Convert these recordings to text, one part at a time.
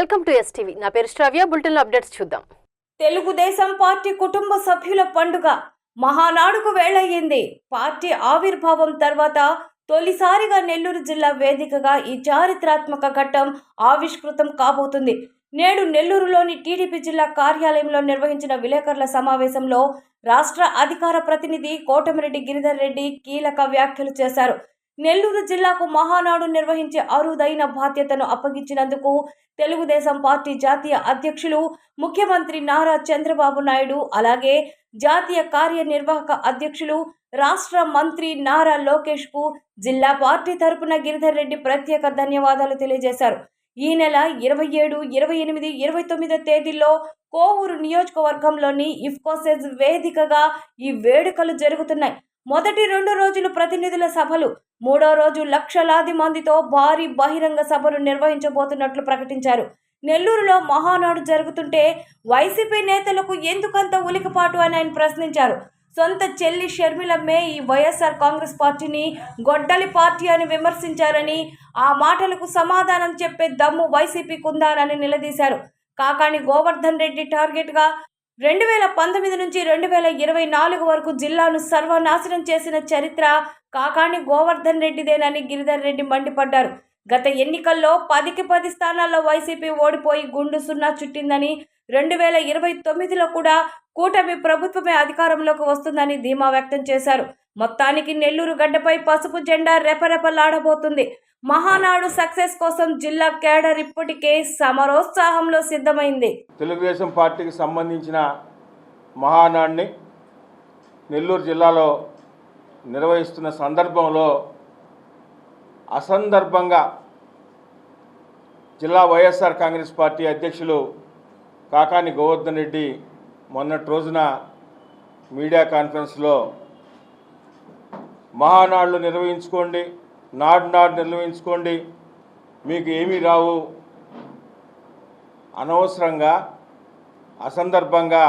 Welcome to STV. నా పేరు శ్రావ్య. Bulletin updates చూద్దాం. తెలుగుదేశం పార్టీ కుటుంబ సభ్యుల పండుగ మహానాడుకు వేళయ్యింది. పార్టీ ఆవిర్భావం తర్వాత తొలిసారిగా నెల్లూరు జిల్లా వేదికగా ఈ చారిత్రాత్మక ఘట్టం ఆవిష్కృతం కాబోతుంది. నేడు నెల్లూరులోని టీడీపీ జిల్లా కార్యాలయంలో నిర్వహించిన విలేకరుల సమావేశంలో రాష్ట్ర అధికార ప్రతినిధి కోటమిరెడ్డి గిరిధర్ రెడ్డి కీలక వ్యాఖ్యలు చేశారు. నెల్లూరు జిల్లాకు మహానాడు నిర్వహించే అరుదైన బాధ్యతను అప్పగించినందుకు తెలుగుదేశం పార్టీ జాతీయ అధ్యక్షులు ముఖ్యమంత్రి నారా చంద్రబాబు నాయుడు, అలాగే జాతీయ కార్యనిర్వాహక అధ్యక్షులు రాష్ట్ర మంత్రి నారా లోకేష్ కు జిల్లా పార్టీ తరపున గిరిధర్ రెడ్డి ప్రత్యేక ధన్యవాదాలు తెలియజేశారు. ఈ నెల 27, 28, 29 తేదీల్లో కోవూరు నియోజకవర్గంలోని ఇఫ్కోసెజ్ వేదికగా ఈ వేడుకలు జరుగుతున్నాయి. మొదటి 2 రోజులు ప్రతినిధుల సభలు, 3వ రోజు లక్షలాది మందితో భారీ బహిరంగ సభలు నిర్వహించబోతున్నట్లు ప్రకటించారు. నెల్లూరులో మహానాడు జరుగుతుంటే వైసీపీ నేతలకు ఎందుకంత ఉలికపాటు అని ఆయన ప్రశ్నించారు. సొంత చెల్లి షర్మిలమ్మే ఈ వైఎస్ఆర్ కాంగ్రెస్ పార్టీని గొడ్డలి పార్టీ అని విమర్శించారని, ఆ మాటలకు సమాధానం చెప్పే దమ్ము వైసీపీకి ఉందారని నిలదీశారు. కాకాణి గోవర్ధన్ రెడ్డి టార్గెట్గా 2019 నుంచి 2024 వరకు జిల్లాను సర్వనాశనం చేసిన చరిత్ర కాకాణి గోవర్ధన్ రెడ్డిదేనని గిరిధర్ రెడ్డి మండిపడ్డారు. గత ఎన్నికల్లో 10కి 10 స్థానాల్లో వైసీపీ ఓడిపోయి గుండు సున్నా చుట్టిందని, 2029లో కూడా కూటమి ప్రభుత్వమే అధికారంలోకి వస్తుందని ధీమా వ్యక్తం చేశారు. మొత్తానికి నెల్లూరు గడ్డపై పసుపు జెండా రెపరెపలాడబోతుంది. మహానాడు సక్సెస్ కోసం జిల్లా కేడర్ ఇప్పటికే సమరోత్సాహంలో సిద్ధమైంది. తెలుగుదేశం పార్టీకి సంబంధించిన మహానాడుని నెల్లూరు జిల్లాలో నిర్వహిస్తున్న సందర్భంలో అసందర్భంగా జిల్లా వైఎస్ఆర్ కాంగ్రెస్ పార్టీ అధ్యక్షులు కాకాని గోవర్ధన్ రెడ్డి మొన్నటి రోజున మీడియా కాన్ఫరెన్స్లో మహానాడులు నిర్వహించుకోండి, నాడు నిర్వహించుకోండి, మీకు ఏమీ రావు, అనవసరంగా అసందర్భంగా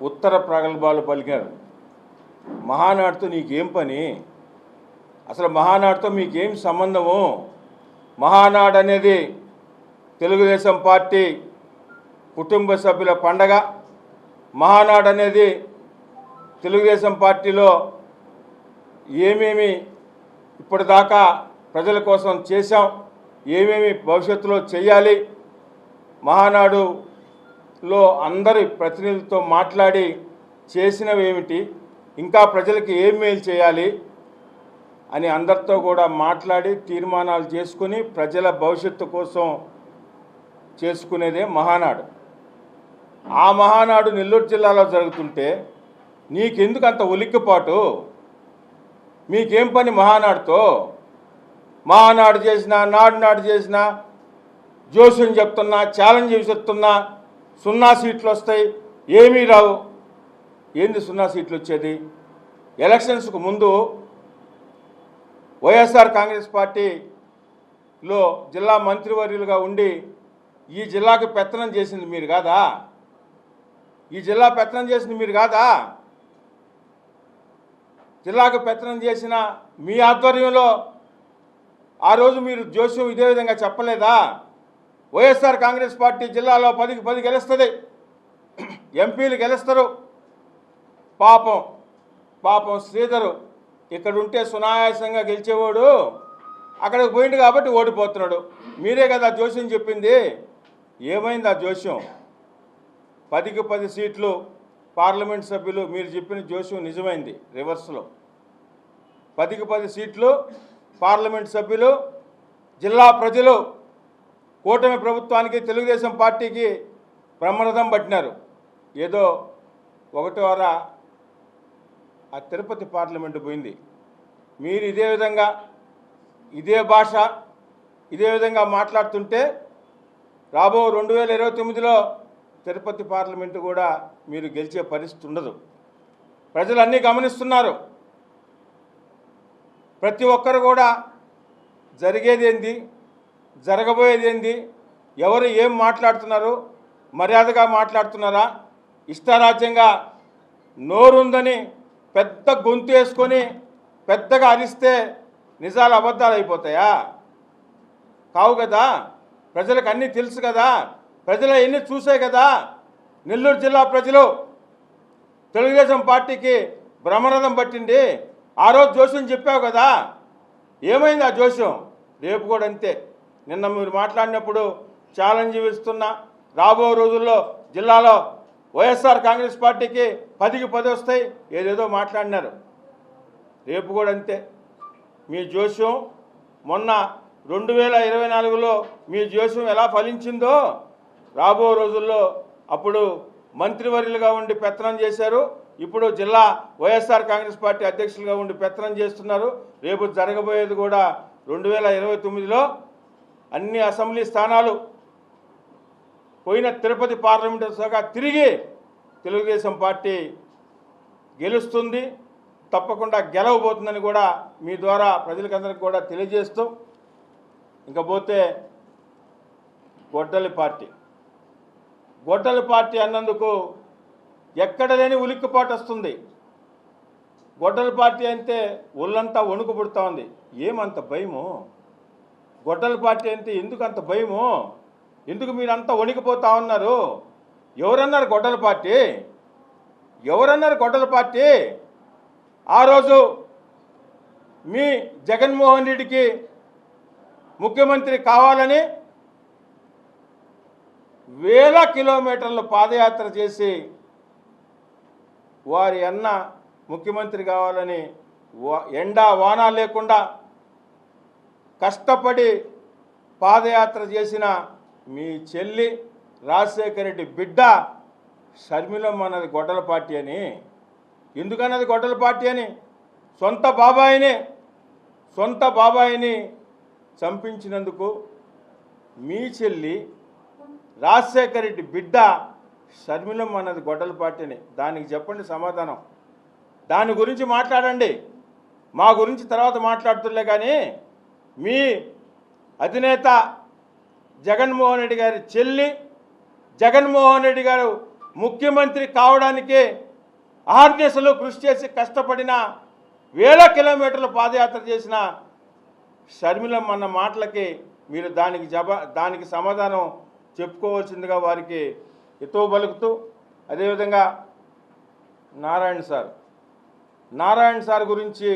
ఉత్తర ప్రగల్భాలు పలికారు. మహానాడుతో నీకేం పని? అసలు మహానాడుతో మీకేం సంబంధము? మహానాడు అనేది తెలుగుదేశం పార్టీ కుటుంబ సభ్యుల పండగ. మహానాడు అనేది తెలుగుదేశం పార్టీలో ఏమేమి ఇప్పటిదాకా ప్రజల కోసం చేశాం, ఏమేమి భవిష్యత్తులో చేయాలి, మహానాడులో అందరి ప్రతినిధులతో మాట్లాడి చేసినవి ఏమిటి, ఇంకా ప్రజలకి ఏం మేలు చేయాలి అని అందరితో కూడా మాట్లాడి తీర్మానాలు చేసుకుని ప్రజల భవిష్యత్తు కోసం చేసుకునేదే మహానాడు. ఆ మహానాడు నెల్లూరు జిల్లాలో జరుగుతుంటే నీకెందుకు అంత ఉలిక్కిపాటు? మీకేం పని మహానాడుతో? మహానాడు చేసినా, నాడు చేసినా, జోస్యం చెప్తున్నా, ఛాలెంజ్ చెప్తున్నా, 0 సీట్లు వస్తాయి, ఏమీ రావు. ఏంది 0 సీట్లు వచ్చేది? ఎలక్షన్స్కు ముందు వైఎస్ఆర్ కాంగ్రెస్ పార్టీలో జిల్లా మంత్రివర్యులుగా ఉండి ఈ జిల్లాకు పెత్తనం చేసింది మీరు కాదా? ఈ జిల్లా పెత్తనం చేసింది మీరు కాదా? జిల్లాకు పెత్తనం చేసిన మీ ఆధ్వర్యంలో ఆ రోజు మీరు జోస్యం ఇదే విధంగా చెప్పలేదా? వైఎస్ఆర్ కాంగ్రెస్ పార్టీ జిల్లాలో 10కి 10 గెలుస్తుంది, ఎంపీలు గెలుస్తారు. పాపం శ్రీధరు ఇక్కడ ఉంటే సునాయాసంగా గెలిచేవాడు, అక్కడికి పోయిండు కాబట్టి ఓడిపోతున్నాడు. మీరే కదా జోస్యం చెప్పింది. ఏమైంది ఆ జోస్యం? 10కి 10 సీట్లు పార్లమెంట్ సభ్యులు, మీరు చెప్పిన జోస్యం నిజమైంది. రివర్స్లో 10కి 10 సీట్లు పార్లమెంట్ సభ్యులు, జిల్లా ప్రజలు కూటమి ప్రభుత్వానికి తెలుగుదేశం పార్టీకి బ్రహ్మరథం పట్టినారు. ఏదో 1వ వార ఆ తిరుపతి పార్లమెంటు పోయింది. మీరు ఇదే విధంగా ఇదే భాష ఇదే విధంగా మాట్లాడుతుంటే రాబో 2029లో తిరుపతి పార్లమెంటు కూడా మీరు గెలిచే పరిస్థితి ఉండదు. ప్రజలు అన్నీ గమనిస్తున్నారు. ప్రతి ఒక్కరు కూడా జరిగేదేంది, జరగబోయేదేంది, ఎవరు ఏం మాట్లాడుతున్నారు, మర్యాదగా మాట్లాడుతున్నారా, ఇష్టారాజ్యంగా నోరుందని పెద్ద గొంతు వేసుకొని పెద్దగా అరిస్తే నిజాలు అబద్ధాలు అయిపోతాయా? కావు కదా. ప్రజలకు అన్నీ తెలుసు కదా, ప్రజలు అవన్నీ చూసే కదా. నెల్లూరు జిల్లా ప్రజలు తెలుగుదేశం పార్టీకి బ్రహ్మరథం పట్టింది. ఆ రోజు జోస్యం చెప్పావు కదా, ఏమైంది ఆ జోస్యం? రేపు కూడా అంతే. నిన్న మీరు మాట్లాడినప్పుడు ఛాలెంజ్ ఇస్తున్నా, రాబో రోజుల్లో జిల్లాలో వైఎస్ఆర్ కాంగ్రెస్ పార్టీకి 10కి 10 వస్తాయి ఏదేదో మాట్లాడినారు. రేపు కూడా అంతే. మీ జోస్యం మొన్న 2024లో మీ జోస్యం ఎలా ఫలించిందో రాబో రోజుల్లో అప్పుడు మంత్రివర్యులుగా ఉండి పెత్తనం చేశారు, ఇప్పుడు జిల్లా వైఎస్ఆర్ కాంగ్రెస్ పార్టీ అధ్యక్షులుగా ఉండి పెత్తనం చేస్తున్నారు. రేపు జరగబోయేది కూడా 2029లో అన్ని అసెంబ్లీ స్థానాలు పోయిన తిరుపతి పార్లమెంటు సహా తిరిగి తెలుగుదేశం పార్టీ గెలుస్తుంది, తప్పకుండా గెలవబోతుందని కూడా మీ ద్వారా ప్రజలకందరికీ కూడా తెలియజేస్తూ, ఇంకపోతే గొడ్డలి పార్టీ అన్నందుకు ఎక్కడ లేని ఉలిక్కిపాటు వస్తుంది. గొడ్డలి పార్టీ అంటే ఒళ్ళంతా వణుకు పుడుతూ ఉంది. ఏమంత భయము? గొడ్డలి పార్టీ అంటే ఎందుకు అంత భయము? ఎందుకు మీరంతా వణికిపోతా ఉన్నారు? ఎవరన్నారు గొడ్డలి పార్టీ? ఎవరన్నారు గొడ్డలి పార్టీ? ఆ రోజు మీ జగన్మోహన్ రెడ్డికి ముఖ్యమంత్రి కావాలని వేల కిలోమీటర్లు పాదయాత్ర చేసి వారి అన్న ముఖ్యమంత్రి కావాలని ఎండా వాన లేకుండా కష్టపడి పాదయాత్ర చేసిన మీ చెల్లి రాజశేఖర రెడ్డి బిడ్డ షర్మిలమ్మ అన్నది గొడ్డల పార్టీ అని. ఎందుకన్నది గొడ్డల పార్టీ అని? సొంత బాబాయిని చంపించినందుకు మీ చెల్లి రాజశేఖర రెడ్డి బిడ్డ షర్మిలమ్మ అన్నది గొడ్డల పార్టీ అని. దానికి చెప్పండి సమాధానం. దాని గురించి మాట్లాడండి, మా గురించి తర్వాత మాట్లాడుతులే. కానీ మీ అధినేత జగన్మోహన్ రెడ్డి గారి చెల్లి, జగన్మోహన్ రెడ్డి గారు ముఖ్యమంత్రి కావడానికి ఆర్నిసలు కృషి చేసి కష్టపడిన వేల కిలోమీటర్లు పాదయాత్ర చేసిన షర్మిలమ్మ అన్న మాటలకి మీరు దానికి సమాధానం చెప్పుకోవాల్సిందిగా వారికి ఎతో పలుకుతూ, అదేవిధంగా నారాయణ సార్ గురించి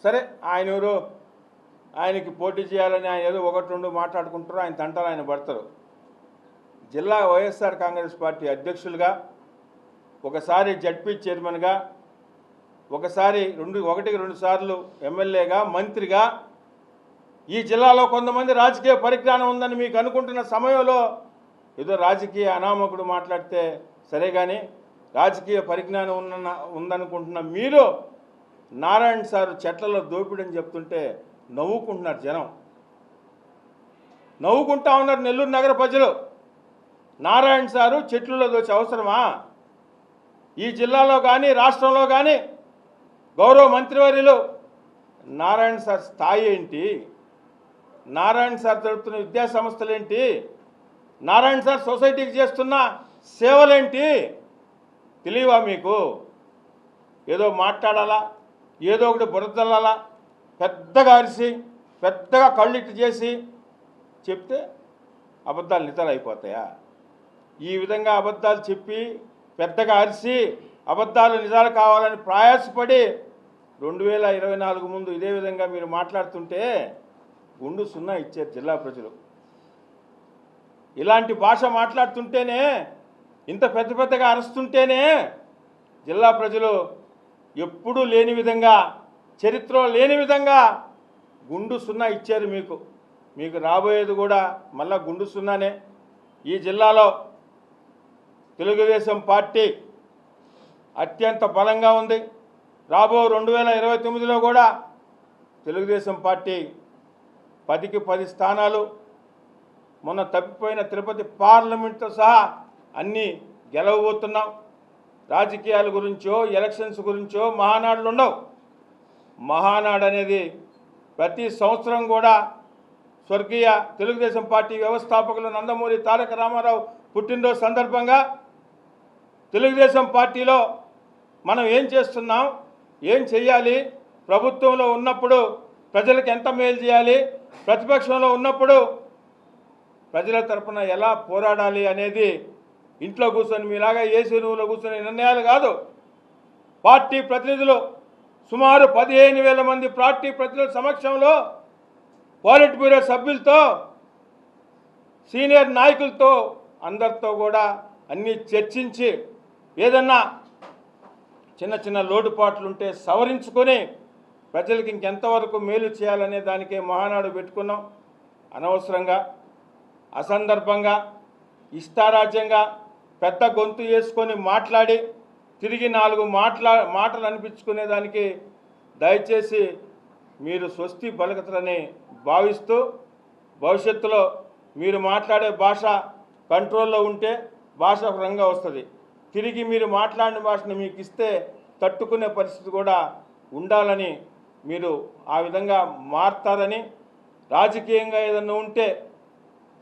సరే, ఆయనకి పోటీ చేయాలని ఆయన ఏదో 1-2 మాట్లాడుకుంటారు, ఆయన తంటారు, ఆయన పడతారు. జిల్లా వైఎస్ఆర్ కాంగ్రెస్ పార్టీ అధ్యక్షులుగా, ఒకసారి జడ్పీ చైర్మన్గా, ఒకసారి 1-2 సార్లు ఎమ్మెల్యేగా, మంత్రిగా, ఈ జిల్లాలో కొంతమంది రాజకీయ పరిజ్ఞానం ఉందని మీకు అనుకుంటున్న సమయంలో ఏదో రాజకీయ అనామకుడు మాట్లాడితే సరే, కానీ రాజకీయ పరిజ్ఞానం ఉందనుకుంటున్న మీరు నారాయణ సారు చెట్లలో దోపిడని చెప్తుంటే నవ్వుకుంటున్నారు జనం, నవ్వుకుంటా ఉన్నారు నెల్లూరు నగర ప్రజలు. నారాయణ సారు చెట్లలో దోచే అవసరమా? ఈ జిల్లాలో కానీ రాష్ట్రంలో కానీ గౌరవ మంత్రివర్యులు నారాయణ సార్ స్థాయి ఏంటి? నారాయణ సార్ జరుపుతున్న విద్యా సంస్థలు ఏంటి? నారాయణ సార్ సొసైటీకి చేస్తున్న సేవలేంటి? తెలియవా మీకు? ఏదో మాట్లాడాలా, ఏదో ఒకటి బురదల్లాలా, పెద్దగా అరిసి పెద్దగా కళ్ళిట్టు చేసి చెప్తే అబద్ధాలు నిజాలు అయిపోతాయా? ఈ విధంగా అబద్ధాలు చెప్పి పెద్దగా అరిసి అబద్ధాలు నిజాలు కావాలని ప్రయాసపడి 2024 ముందు ఇదే విధంగా మీరు మాట్లాడుతుంటే గుండు సున్నా ఇచ్చారు జిల్లా ప్రజలు. ఇలాంటి భాష మాట్లాడుతుంటేనే, ఇంత పెద్దగా అరుస్తుంటేనే జిల్లా ప్రజలు ఎప్పుడూ లేని విధంగా, చరిత్రలో లేని విధంగా గుండు సున్నా ఇచ్చారు మీకు రాబోయేది కూడా మళ్ళా గుండు సున్నానే. ఈ జిల్లాలో తెలుగుదేశం పార్టీ అత్యంత బలంగా ఉంది. రాబో 2029లో కూడా తెలుగుదేశం పార్టీ 10కి 10 స్థానాలు, మొన్న తప్పిపోయిన తిరుపతి పార్లమెంట్తో సహా అన్నీ గెలవబోతున్నాం. రాజకీయాల గురించో ఎలక్షన్స్ గురించో మహానాడులు ఉండవు. మహానాడు అనేది ప్రతి సంవత్సరం కూడా స్వర్గీయ తెలుగుదేశం పార్టీ వ్యవస్థాపకులు నందమూరి తారక రామారావు పుట్టినరోజు సందర్భంగా తెలుగుదేశం పార్టీలో మనం ఏం చేస్తున్నాం, ఏం చేయాలి, ప్రభుత్వంలో ఉన్నప్పుడు ప్రజలకు ఎంత మేలు చేయాలి, ప్రతిపక్షంలో ఉన్నప్పుడు ప్రజల తరపున ఎలా పోరాడాలి అనేది ఇంట్లో కూర్చొని మీలాగా ఏసీ రూమ్లో కూర్చొని నిర్ణయాలు కాదు. పార్టీ ప్రతినిధులు సుమారు 15,000 మంది పార్టీ ప్రతినిధుల సమక్షంలో పాలిట్ బ్యూరో సభ్యులతో సీనియర్ నాయకులతో అందరితో కూడా అన్నీ చర్చించి ఏదన్నా చిన్న చిన్న లోటుపాట్లుంటే సవరించుకొని ప్రజలకు ఇంకెంతవరకు మేలు చేయాలనే దానికే మహానాడు పెట్టుకున్నాం. అనవసరంగా అసందర్భంగా ఇష్టారాజ్యంగా పెద్ద గొంతు వేసుకొని మాట్లాడి తిరిగి 4 మాటలు అనిపించుకునేదానికి దయచేసి మీరు స్వస్తి పలుకుతారని భావిస్తూ భవిష్యత్తులో మీరు మాట్లాడే భాష కంట్రోల్లో ఉంటే భాష రంగా వస్తుంది. తిరిగి మీరు మాట్లాడిన భాషను మీకు ఇస్తే తట్టుకునే పరిస్థితి కూడా ఉండాలని మీరు ఆ విధంగా మారుతారని, రాజకీయంగా ఏదన్నా ఉంటే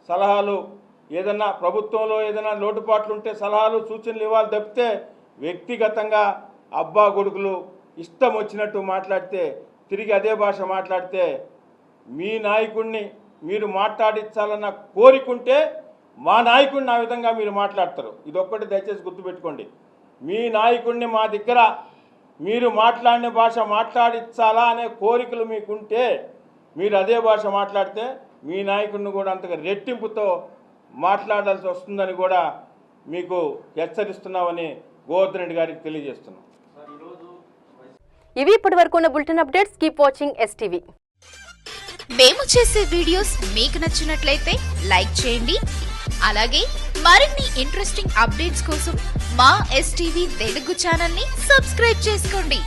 సలహాలు, ఏదన్నా ప్రభుత్వంలో ఏదైనా లోటుపాట్లు ఉంటే సలహాలు సూచనలు ఇవ్వాలి తప్పితే వ్యక్తిగతంగా అబ్బా కొడుకులు ఇష్టం వచ్చినట్టు మాట్లాడితే తిరిగి అదే భాష మాట్లాడితే మీ నాయకుడిని మీరు మాట్లాడించాలన్న కోరికుంటే మా నాయకుడిని ఆ విధంగా మీరు మాట్లాడతారు. ఇదొక్కటి దయచేసి గుర్తుపెట్టుకోండి. మీ నాయకుడిని మా దగ్గర మీరు మాట్లాడిన భాష మాట్లాడించాలా అనే కోరికలు మీకుంటే మీరు అదే భాష మాట్లాడితే మీ నాయకుడిని కూడా అంతగా రెట్టింపుతో మాట్లాడాల్సి వస్తుందని కూడా మీకు హెచ్చరిస్తున్నామని గోవర్ధన్ రెడ్డి గారికి తెలియజేస్తున్నాం. ఇవి ఇప్పటివరకు ఉన్న bulletin updates. Keep watching STV. మేము చేసే వీడియోస్ మీకు నచ్చినట్లయితే లైక్ చేయండి. అలాగే మరిన్ని ఇంట్రెస్టింగ్ అప్డేట్స్ కోసం మా ఎస్టీవీ తెలుగు ఛానల్ ని సబ్స్క్రైబ్ చేసుకోండి.